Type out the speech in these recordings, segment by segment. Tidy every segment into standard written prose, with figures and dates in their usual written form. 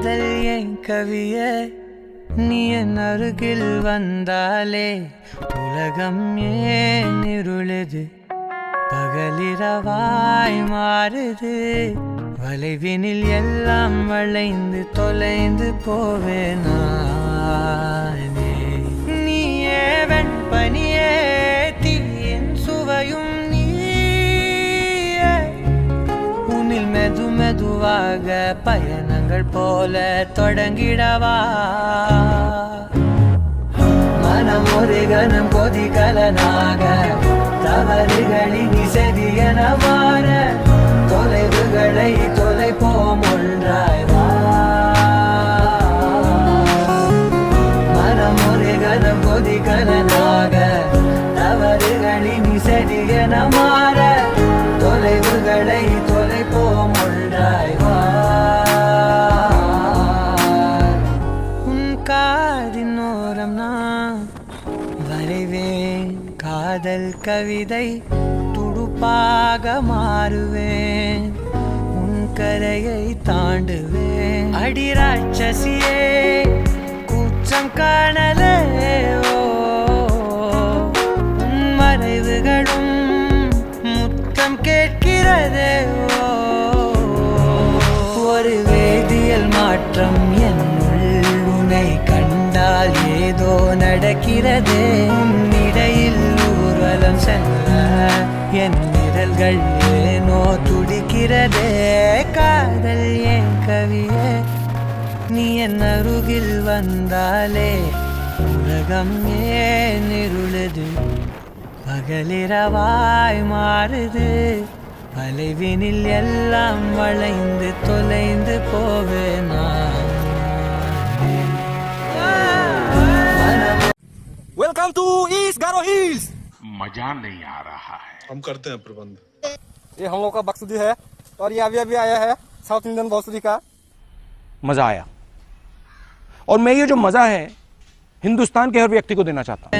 காதல் என் கவியே நீ என் அருகில் வந்தாலே உலகம் ஏன் இருளுது பகலிரவாய் மாறுது வளைவினில் எல்லாம் வளைந்து தொலைந்து போவேனானே நீயே வெண்பனியே தீயின் சுவையும் நீயே உன்னில் மெது மெதுவாக பயணங்கள் போல தொடங்கிடவா மனம் ஒரு கணம் கொதிகலனாக தவறுகளின் இசையன மாற தொலைவுகளை தொலைப்போம் ஒன்றாய் வா மனம் ஒரு கணம் கொதிகலனாக தவறுகளின் இசையன மாற தொலைவுகளை தொலைப்போம் ஒன்றாய் வா உன் காதின் ஓரம் நான் வரைவேன் காதல் கவிதை துடுப்பாக மாறுவேன் உன் கரையை தாண்டுவேன் அடி ராட்சசியே கூச்சம் காணலே உன் மறைவுகளும் முத்தம் கேட்கிறதே ஒரு வேதியியல் மாற்றம் என்னுள் உன்னை கண்டால் ஏதோ நடக்கிறதே இடையில் ஊர்வலம் செல்ல என் நிழல்கள் ஏனோ துடிக்கிறதே காதல் என் கவியே நீ என் அருகில் வந்தாலே உலகம் ஏன் இருளுது பகலிரவாய் மாறுது வளைவினில் எல்லாம் வளைந்து தொலைந்து போவேனா वेलकम टू ईस्ट गारो हिल्स। मजा नहीं आ रहा है। हम करते हैं प्रबंध। ये हम लोग का बक्सुदी है और ये अभी आया है साउथ इंडियन बक्सुदी का। मजा आया और मैं ये जो मजा है हिंदुस्तान के हर व्यक्ति को देना चाहता हूँ।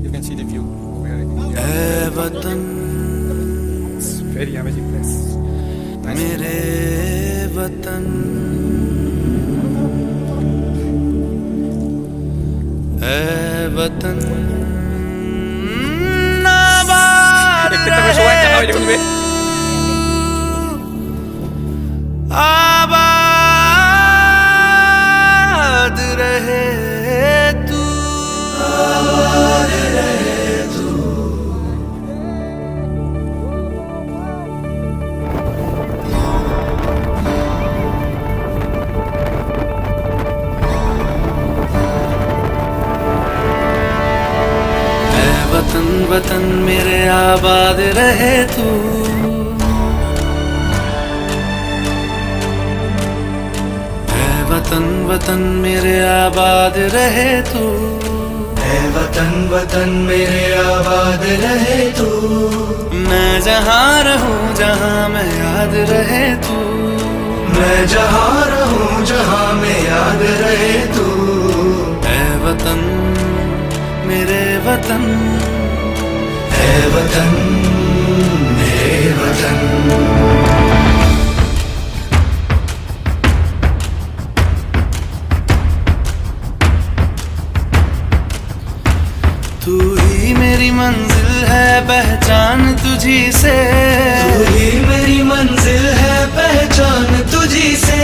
You can see the view. वतन Very amazing place. मेरे वतन है वतन आबाद रहे आबाद रहे तू आबाद रहे तू वतन वतन मेरे आबाद रहे तू है वतन वतन मेरे आबाद रहे तू है वतन वतन मेरे आबाद रहे तू मैं जहाँ रहूँ जहाँ मैं याद रहे तू मैं जहाँ रहूँ जहाँ मैं याद रहे तू है वतन मेरे वतन है वतन मेरे वतन तू ही मेरी मंजिल है पहचान तुझी से तू ही मेरी मंजिल है पहचान तुझी से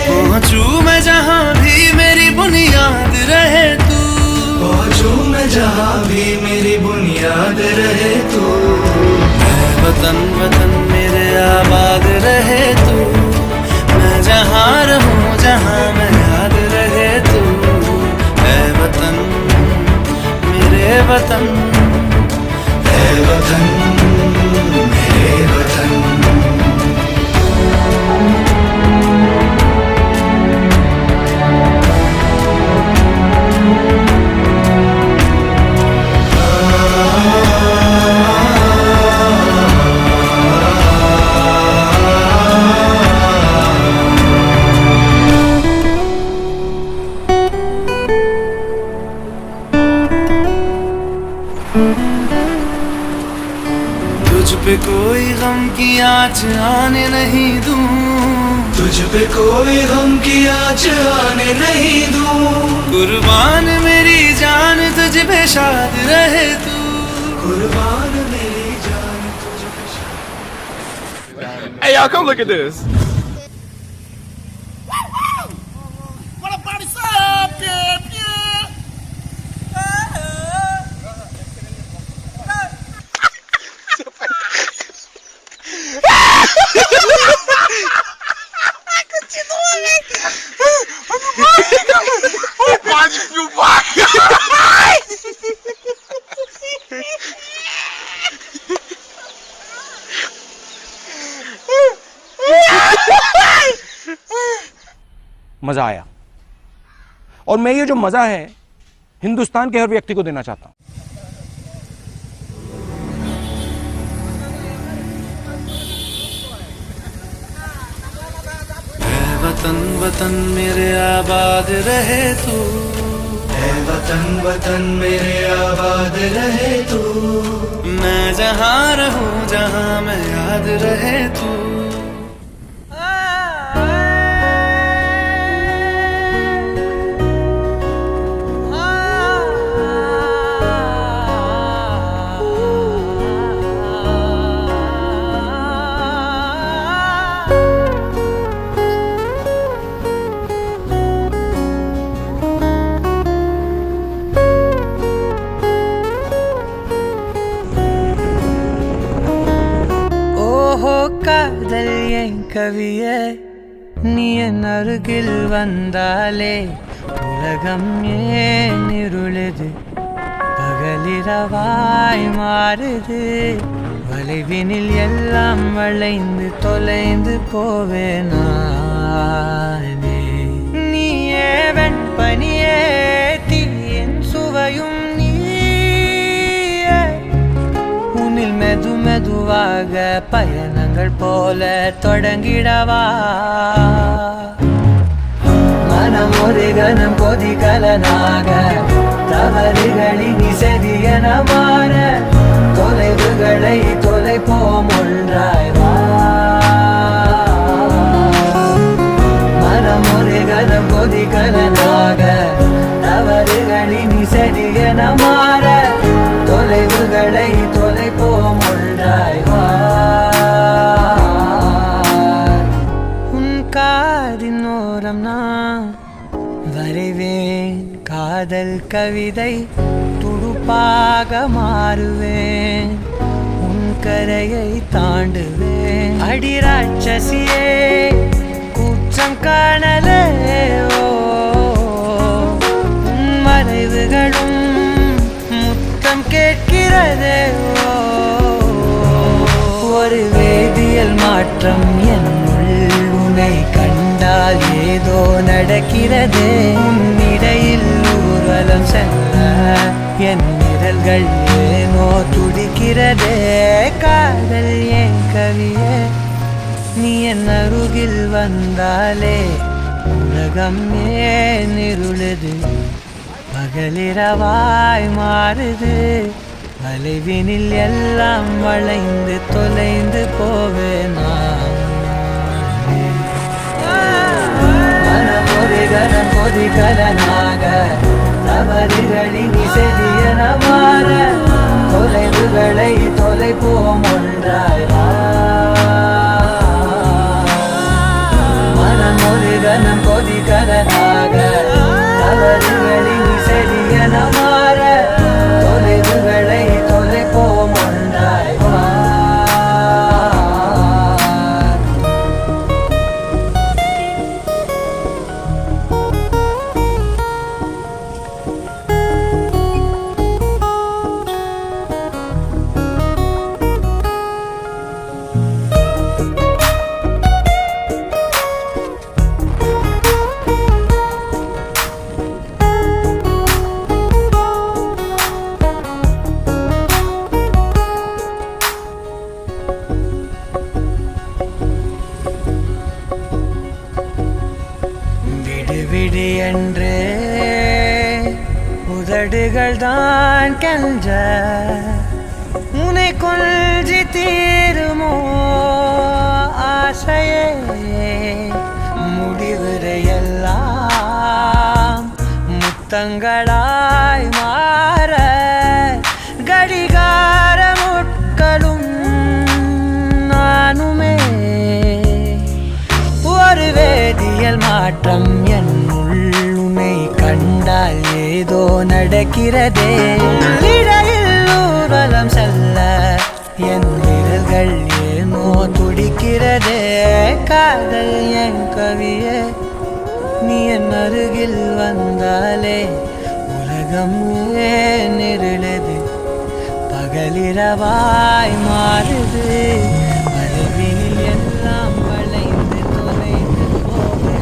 पहुँचूं मैं जहाँ भी मेरी बुनियाद रहे तू पहुँचूं मैं जहाँ भी मेरी बुनियाद रहे तू है वतन वतन मेरे आबाद रहे तू मैं जहाँ रहूँ जहाँ मैं याद रहे तू है वतन मेरे वतन है वतन मेरे वतन आँच आने नहीं दूं, तुझ पे कोई गम की आँच आने नहीं दूं। कुर्बान मेरी जान तुझ पे शाद रहे तू, कुर्बान मेरी जान तुझ पे शाद। Hey, y'all, come look at this. मजा आया। और मैं ये जो मजा है हिंदुस्तान के हर व्यक्ति को देना चाहता हूं। वतन वतन मेरे आबाद रहे तू, है वतन वतन मेरे आबाद रहे तू। मैं जहाँ रहूं जहाँ मैं याद रहे तू। காதல் என் கவிய நீ என் அருகில் வந்தாலே உலகம் ஏன் இருளுது பகலிரவாய் மாறுது வளைவினில் எல்லாம் வளைந்து தொலைந்து போவேனானே நீயே வெண்பனியே தீயின் சுவையும் உன்னில் மெது மெதுவாக பயணங்கள் போல தொடங்கிடவா மனம் ஒரு கணம் கொதிகலனாக தவறுகளின் செதியன மாற தொலைவுகளை தொலைப்போம் ஒன்றாய் வா மனம் ஒரு கணம் கொதிகலனாக தவறுகளின் செதியன மாற தொலைவுகளை தொலைப்போம் ஒன்றாய் வா உன் காதின் ஓரம் நான் வரைவேன் காதல் கவிதை துடுப்பாக மாறுவேன் உன் கரையை தாண்டுவேன் அடி ராட்சசியே கூச்சம் காணலே உன் மறைவுகளும் கேட்கிறதே ஒரு வேதியியல் மாற்றம் என்னுள் உன்னை கண்டால் ஏதோ நடக்கிறதே இடையில் ஊர்வலம் செல்ல என் நிழல்கள் ஏனோ துடிக்கிறதே காதல் என் கவியே நீ என் அருகில் வந்தாலே உலகம் ஏன் இருளுது பகலிரவாய் மாறுது வளைவினில் எல்லாம் வளைந்து தொலைந்து போவேனா மனம் ஒரு கணம் கொதிகலனாக தவறுகளின் செதியன மாற தொலைவுகளை தொலைப்போம் ஒன்றாய் வா மனம் ஒரு கணம் கொதிகலனாக தவறுகளின் செதியன மாற தொலைவுகளை தொலைப்போம் ஒன்றாய் வா விடு என்று உதடுகள் தான் கென்ற உன்னை உண்மை கொள்ஜி தீருமோ ஆசையே முடிவரையெல்லாம் முத்தங்களாய் மாற கடிகார முட்களும் நானுமே ஒரு வேதியியல் மாற்றம் என்னுள் உன்னை கண்டால் ஏதோ நடக்கிறதே இடையில் ஊர்வலம் செல்ல என் விரல்கள் ஏனோ துடிக்கிறதே காதல் என் கவியே நீ என் அருகில் வந்தாலே உலகம் ஏன் இருளது பகலிரவாய் மாறுது மறைவில் எல்லாம் வளைந்து தொலைந்து போகலே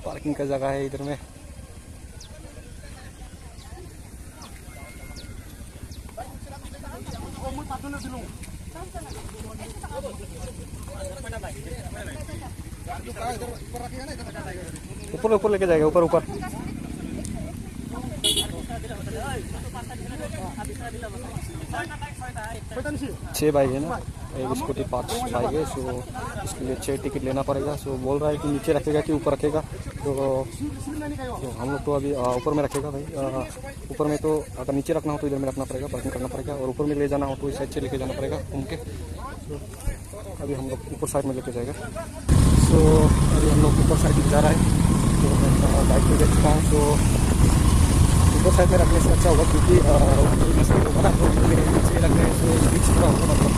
पार्किंग का जगह है इधर में। ऊपर ऊपर लेके जाएगा, ऊपर ऊपर। छह बाइक है ना, एक स्कूटी 5 बाइक है, सो इसके लिए 6 टिकट लेना पड़ेगा। सो बोल रहा है कि नीचे रखेगा कि ऊपर रखेगा, तो हम लोग तो अभी ऊपर में रखेगा भाई। ऊपर में तो अगर नीचे रखना हो तो इधर में रखना पड़ेगा, पार्किंग करना पड़ेगा, और ऊपर में ले जाना हो तो इस साइड से लेके जाना पड़ेगा घूम के। तो अभी हम लोग ऊपर साइड में लेके जाएगा। सो अभी हम लोग ऊपर साइड जा रहा है, तो मैं बाइक में देख चुका हूँ। तो ऊपर साइड में रखने से अच्छा होगा, क्योंकि नीचे रखने से बीच थोड़ा होगा, मतलब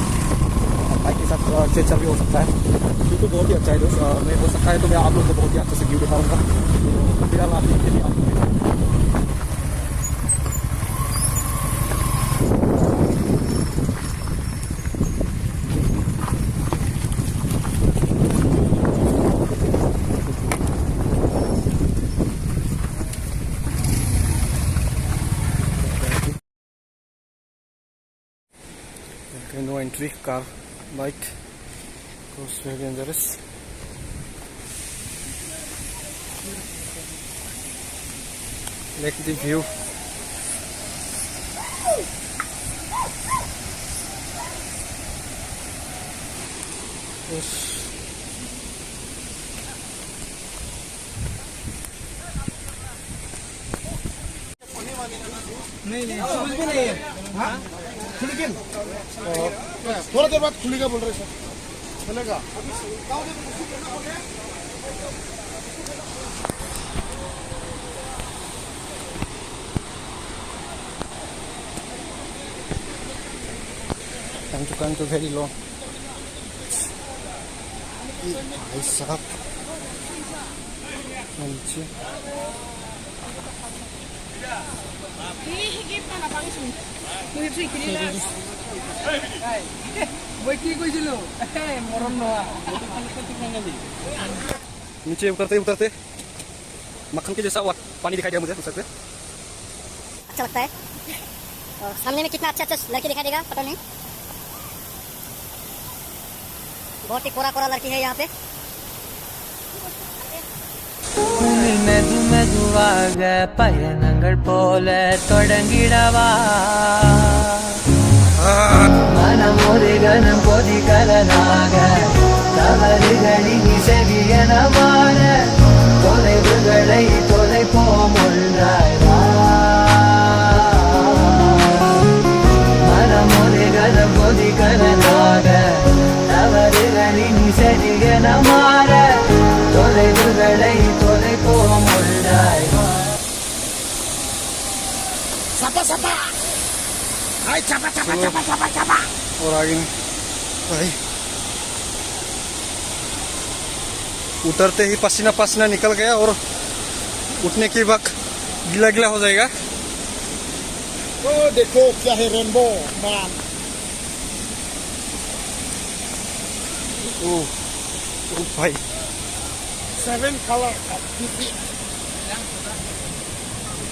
बाइक के साथ चेंज भी हो सकता है। व्यू तो बहुत ही अच्छा है दोस्त, मैं हो सकता है तो मैं आप लोग को बहुत ही अच्छे से व्यू दिखाऊंगा। तो फिलहाल आप देखते हैं, no entry, car, bike, goes very dangerous. Like the view. Yes. नहीं समझ में नहीं है। हाँ खुलेगी, थोड़ा देर बाद खुलेगा बोल रहे सर, चलेगा। Time to very long. भाई साहब नीचे नीचे उतरते उतरते मक्खन के जैसा पानी दिखाई दिया मुझे उस से। अच्छा लगता है, और सामने में कितना अच्छा अच्छा लड़की दिखाई देगा पता नहीं। बहुत ही कोरा कोरा लड़की है यहाँ पे। மெது மெதுவாக பயணங்கள் போல தொடங்கிடவா மனம் ஒரு கணம் கொதிகலனாக தவறுகளின் செவியன மாற தொலைவுகளை தொலைப்போம் ஒன்றாய் வா மனம் ஒரு கணம் கொதிகலனாக தவறுகளின் செவியன மாற தொலைவுகளை தொலைப்போம் ஒன்றாய் வா। और आगे में भाई उतरते ही पसीना पसीना निकल गया और उठने के वक्त गीला गीला हो जाएगा। ओ देखो क्या है रेनबो मैन। ओ भाई 7 कलर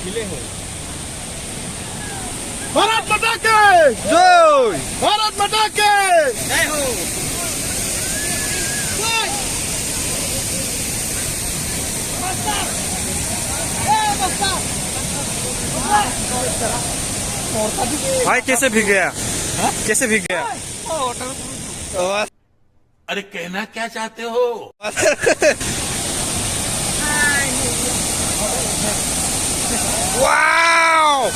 गीले हैं। भारत माता की जय। भारत माता की जय हो। भाई कैसे भीग गया? कैसे भीग गया? अरे कहना क्या चाहते हो? वाओ!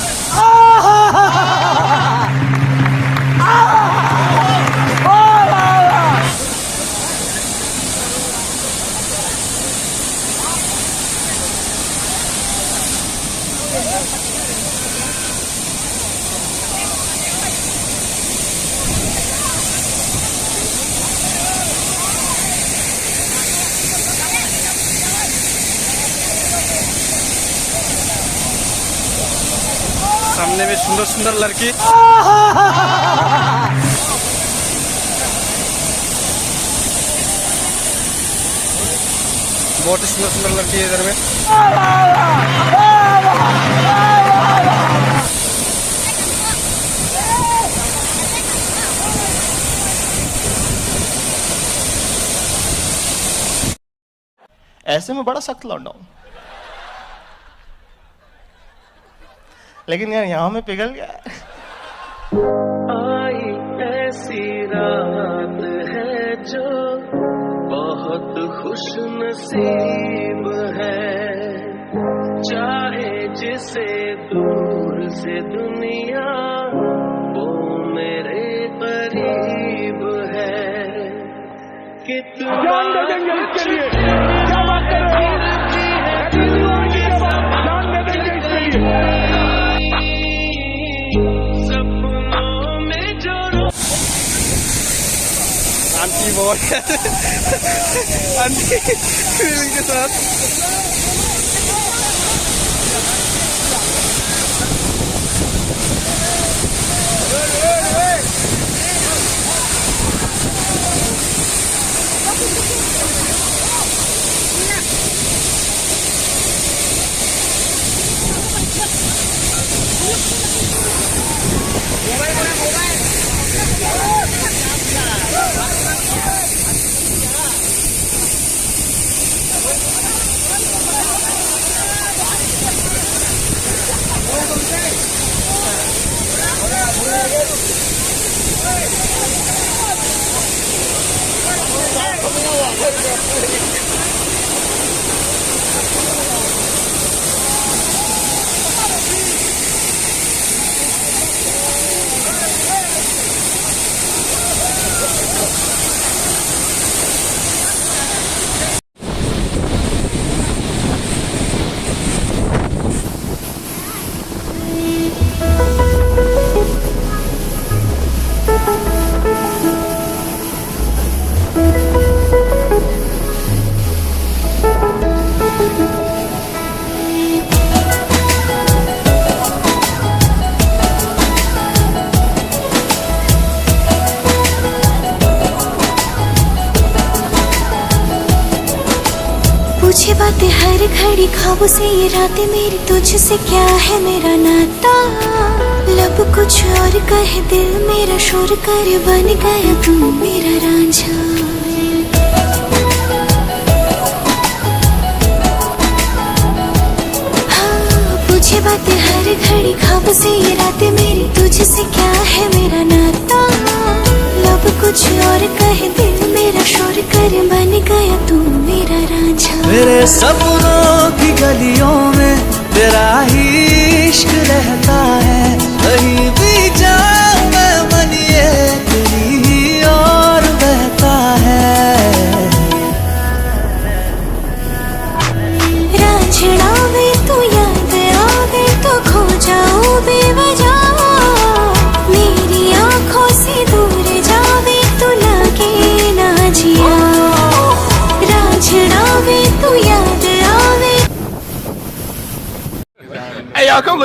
सामने में सुंदर सुंदर लड़की। बहुत ही सुंदर सुंदर लड़की है इधर में। ऐसे में बड़ा सख्त लौंडा हूं, लेकिन यार यहाँ में पिघल गया। आई ऐसी रात है जो बहुत खुश नसीब है, चाहे जिसे दूर से दुनिया वो मेरे करीब है। कितना जान दे देंगे इसके लिए, क्या बात कर रहे हो? जान दे देंगे इसके लिए। आंटी बहुत आंटी फीलिंग के साथ। पूछे बातें हर घड़ी ख्वाबों से, ये रातें मेरी तुझसे क्या है मेरा नाता। लब कुछ और कहे दिल मेरा शोर कर बन गया तू मेरा रांझा। हाँ पूछे बातें हर घड़ी ख्वाबों से, ये रातें मेरी तुझसे क्या है मेरा नाता। लब कुछ और कहे दिल मेरा शोर कर बन गया तू मेरा रांझा। मेरे सपनों की गलियों में तेरा ही इश्क रहता है, कहीं भी जाऊं मैं मन ये तेरी ही और बहता है। रांझना में तू याद आवे तो खो जाऊं बेवजह।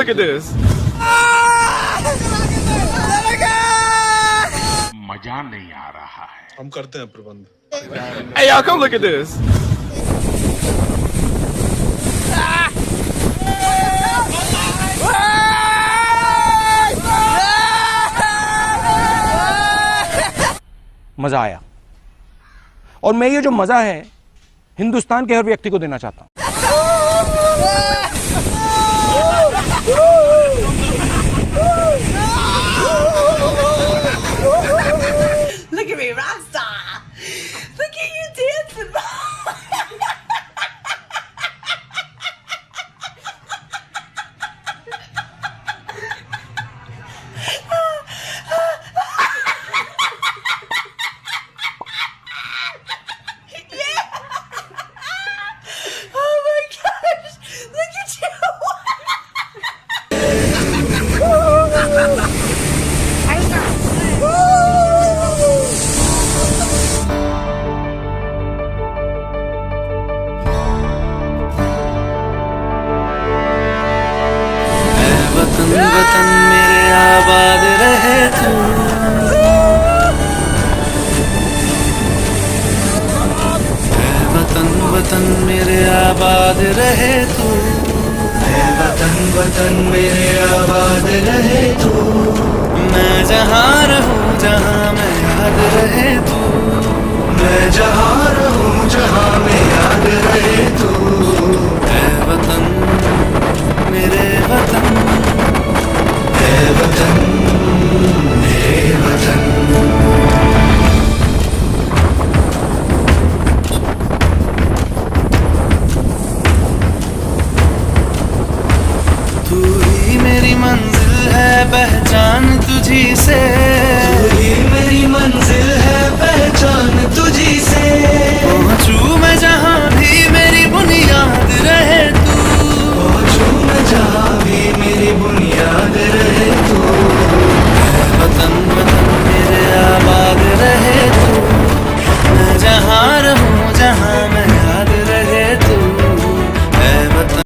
look at this. मजा नहीं आ रहा है। हम करते हैं प्रबंध। Hey, y'all, come look at this. मजा आया, और मैं ये जो मजा है हिंदुस्तान के हर व्यक्ति को देना चाहता हूं। Look at me, rock star. Look at you dancing. Oh my gosh, look at you. वतन वतन मेरे आबाद रहे तू, वतन वतन मेरे आबाद रहे तू, वतन वतन मेरे आबाद रहे तू, मैं जहाँ रहूँ जहाँ मैं याद रहे तू, मैं जहाँ रहूँ जहाँ मैं याद रहे तू, ऐ वतन मेरे वतन, ऐ वतन मेरे वतन। तू ही मेरी मंजिल है, पहचान तुझी से,